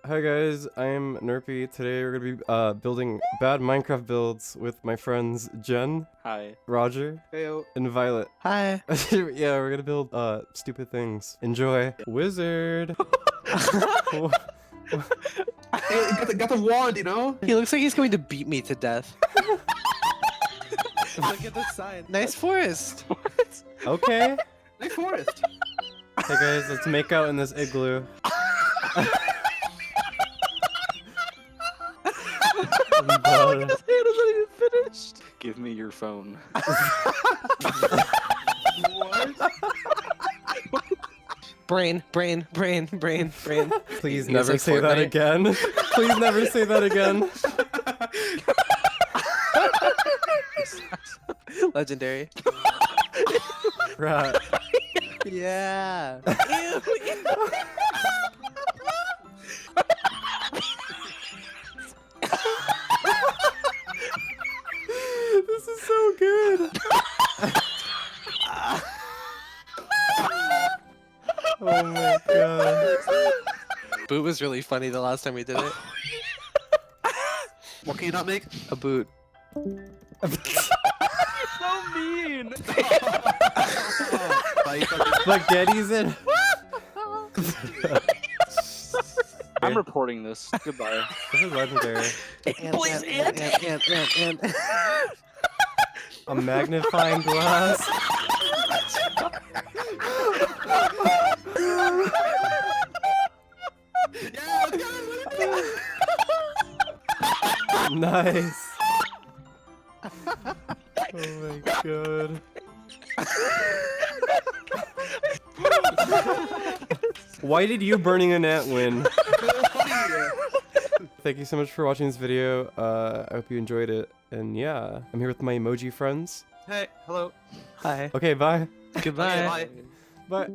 Hi guys, I am Narpy. Today we're gonna be building bad Minecraft builds with my friends Jen, Hi. Roger, Heyo. and Violet. Hi. Yeah, we're gonna build stupid things. Enjoy. Wizard. Got the wand, you know? He looks like he's going to beat me to death. Look at the sign. Nice forest. Okay. Nice forest. Hey guys, let's make out in this igloo. I'm done. His hand isn't even finished. Give me your phone. What? Brain. Please He's never like say that Fortnite. again. Please never say that again. Legendary. Rat. Yeah. This is so good. Oh my god. Boot was really funny the last time we did it. What can you not make? A boot. So mean! Spaghetti's in. I'm reporting this. Goodbye. This is legendary. Please, and. A magnifying glass. Nice. Oh my god. Why did you burning an ant win? Thank you so much for watching this video. I hope you enjoyed it. And yeah, I'm here with my emoji friends. Hey, hello. Hi. Okay, bye. Goodbye. Okay, bye. Bye.